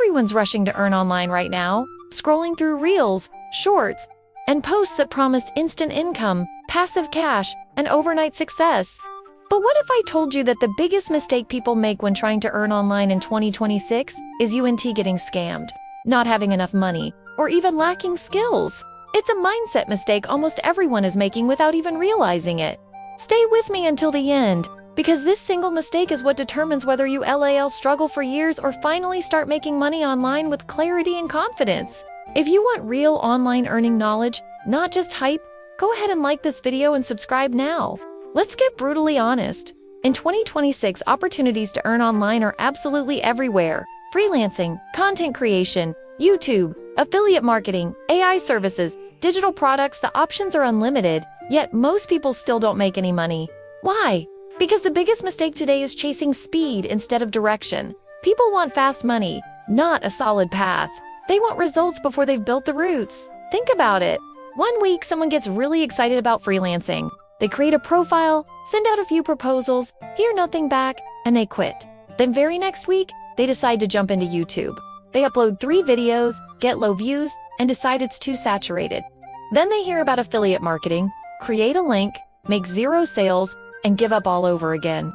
Everyone's rushing to earn online right now, scrolling through reels, shorts, and posts that promise instant income, passive cash, and overnight success. But what if I told you that the biggest mistake people make when trying to earn online in 2026 is getting scammed, not having enough money, or even lacking skills? It's a mindset mistake almost everyone is making without even realizing it. Stay with me until the end, because this single mistake is what determines whether you struggle for years or finally start making money online with clarity and confidence. If you want real online earning knowledge, not just hype, go ahead and like this video and subscribe now. Let's get brutally honest. In 2026, opportunities to earn online are absolutely everywhere. Freelancing, content creation, YouTube, affiliate marketing, AI services, digital products, the options are unlimited, yet most people still don't make any money. Why? Because the biggest mistake today is chasing speed instead of direction. People want fast money, not a solid path. They want results before they've built the roots. Think about it. One week, someone gets really excited about freelancing. They create a profile, send out a few proposals, hear nothing back, and they quit. Then very next week, they decide to jump into YouTube. They upload 3 videos, get low views, and decide it's too saturated. Then they hear about affiliate marketing, create a link, make 0 sales, and give up all over again.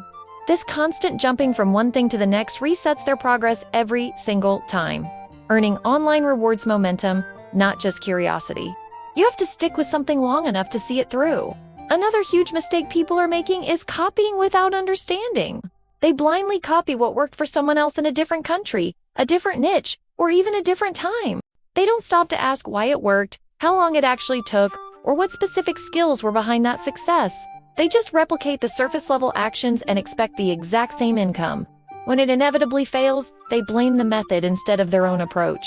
This constant jumping from one thing to the next resets their progress every single time. Earning online rewards momentum, not just curiosity. You have to stick with something long enough to see it through. Another huge mistake people are making is copying without understanding. They blindly copy what worked for someone else in a different country, a different niche, or even a different time. They don't stop to ask why it worked, how long it actually took, or what specific skills were behind that success. They just replicate the surface-level actions and expect the exact same income. When it inevitably fails, they blame the method instead of their own approach.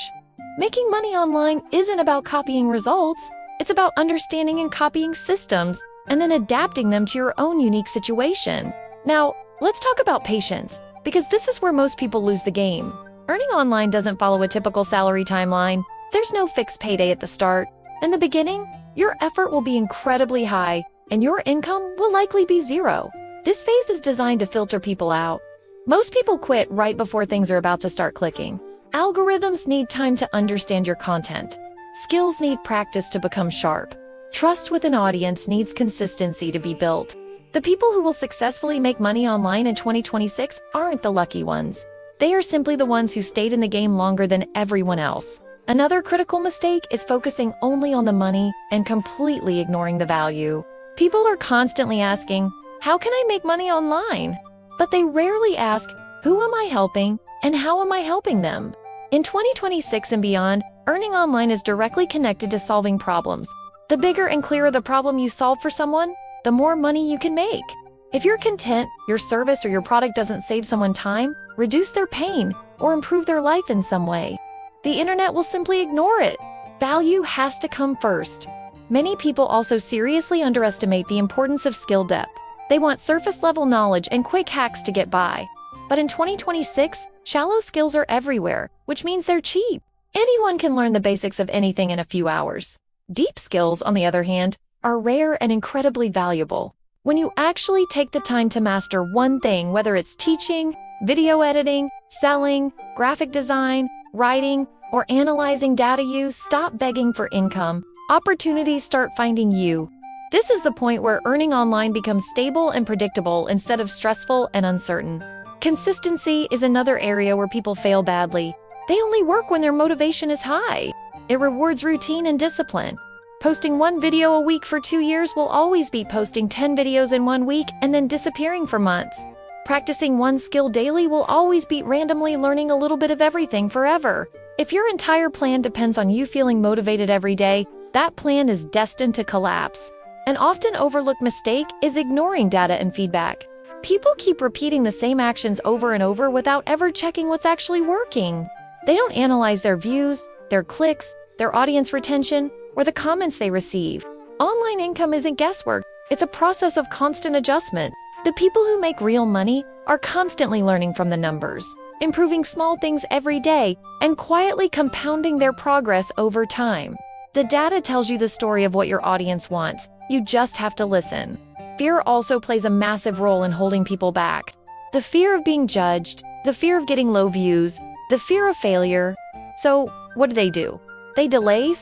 Making money online isn't about copying results. It's about understanding and copying systems, and then adapting them to your own unique situation. Now, let's talk about patience, because this is where most people lose the game. Earning online doesn't follow a typical salary timeline. There's no fixed payday at the start. In the beginning, your effort will be incredibly high, and your income will likely be 0. This phase is designed to filter people out. Most people quit right before things are about to start clicking. Algorithms need time to understand your content. Skills need practice to become sharp. Trust with an audience needs consistency to be built. The people who will successfully make money online in 2026 aren't the lucky ones. They are simply the ones who stayed in the game longer than everyone else. Another critical mistake is focusing only on the money and completely ignoring the value. People are constantly asking, how can I make money online? But they rarely ask, who am I helping and how am I helping them? In 2026 and beyond, earning online is directly connected to solving problems. The bigger and clearer the problem you solve for someone, the more money you can make. If you're content, your service or your product doesn't save someone time, reduce their pain, or improve their life in some way, the internet will simply ignore it. Value has to come first. Many people also seriously underestimate the importance of skill depth. They want surface-level knowledge and quick hacks to get by. But in 2026, shallow skills are everywhere, which means they're cheap. Anyone can learn the basics of anything in a few hours. Deep skills, on the other hand, are rare and incredibly valuable. When you actually take the time to master one thing, whether it's teaching, video editing, selling, graphic design, writing, or analyzing data, you stop begging for income. Opportunities start finding you. This is the point where earning online becomes stable and predictable instead of stressful and uncertain. Consistency is another area where people fail badly. They only work when their motivation is high. It rewards routine and discipline. Posting 1 video a week for 2 years will always beat posting 10 videos in 1 week and then disappearing for months. Practicing one skill daily will always beat randomly learning a little bit of everything forever. If your entire plan depends on you feeling motivated every day, that plan is destined to collapse. An often overlooked mistake is ignoring data and feedback. People keep repeating the same actions over and over without ever checking what's actually working. They don't analyze their views, their clicks, their audience retention, or the comments they receive. Online income isn't guesswork. It's a process of constant adjustment. The people who make real money are constantly learning from the numbers, improving small things every day, and quietly compounding their progress over time. The data tells you the story of what your audience wants. You just have to listen. Fear also plays a massive role in holding people back. The fear of being judged, the fear of getting low views, the fear of failure. So, what do? They delay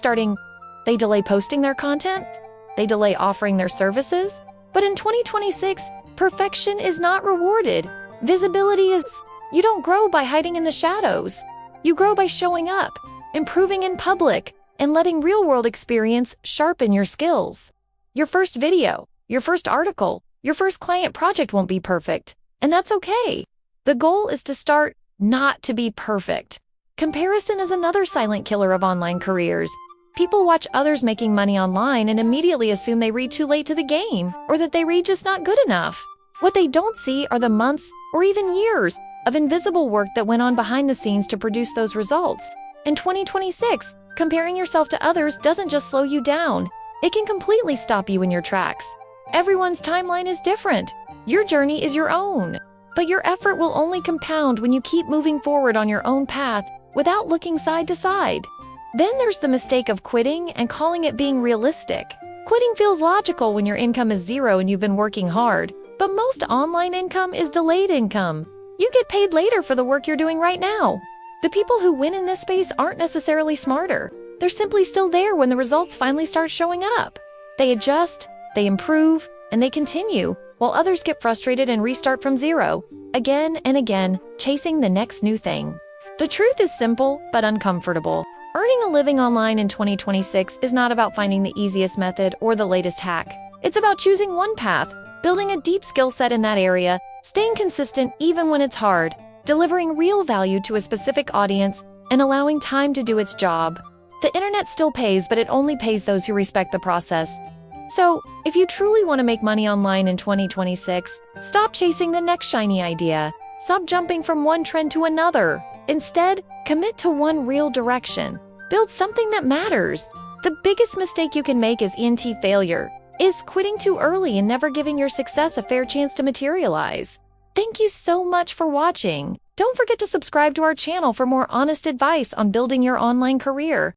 posting their content, they delay offering their services. But in 2026, perfection is not rewarded. Visibility is. You don't grow by hiding in the shadows. You grow by showing up, improving in public, and letting real-world experience sharpen your skills. Your first video, your first article, your first client project won't be perfect, and that's okay. The goal is to start, not to be perfect. Comparison is another silent killer of online careers. People watch others making money online and immediately assume they read too late to the game, or that they read just not good enough. What they don't see are the months, or even years, of invisible work that went on behind the scenes to produce those results. In 2026, comparing yourself to others doesn't just slow you down, it can completely stop you in your tracks. Everyone's timeline is different. Your journey is your own. But your effort will only compound when you keep moving forward on your own path without looking side to side. Then there's the mistake of quitting and calling it being realistic. Quitting feels logical when your income is zero and you've been working hard, but most online income is delayed income. You get paid later for the work you're doing right now. The people who win in this space aren't necessarily smarter. They're simply still there when the results finally start showing up. They adjust, they improve, and they continue, while others get frustrated and restart from zero, again and again, chasing the next new thing. The truth is simple but uncomfortable. Earning a living online in 2026 is not about finding the easiest method or the latest hack. It's about choosing one path, building a deep skill set in that area, staying consistent even when it's hard, delivering real value to a specific audience, and allowing time to do its job. The internet still pays, but it only pays those who respect the process. So, if you truly want to make money online in 2026, stop chasing the next shiny idea. Stop jumping from one trend to another. Instead, commit to one real direction. Build something that matters. The biggest mistake you can make is failure, is quitting too early and never giving your success a fair chance to materialize. Thank you so much for watching. Don't forget to subscribe to our channel for more honest advice on building your online career.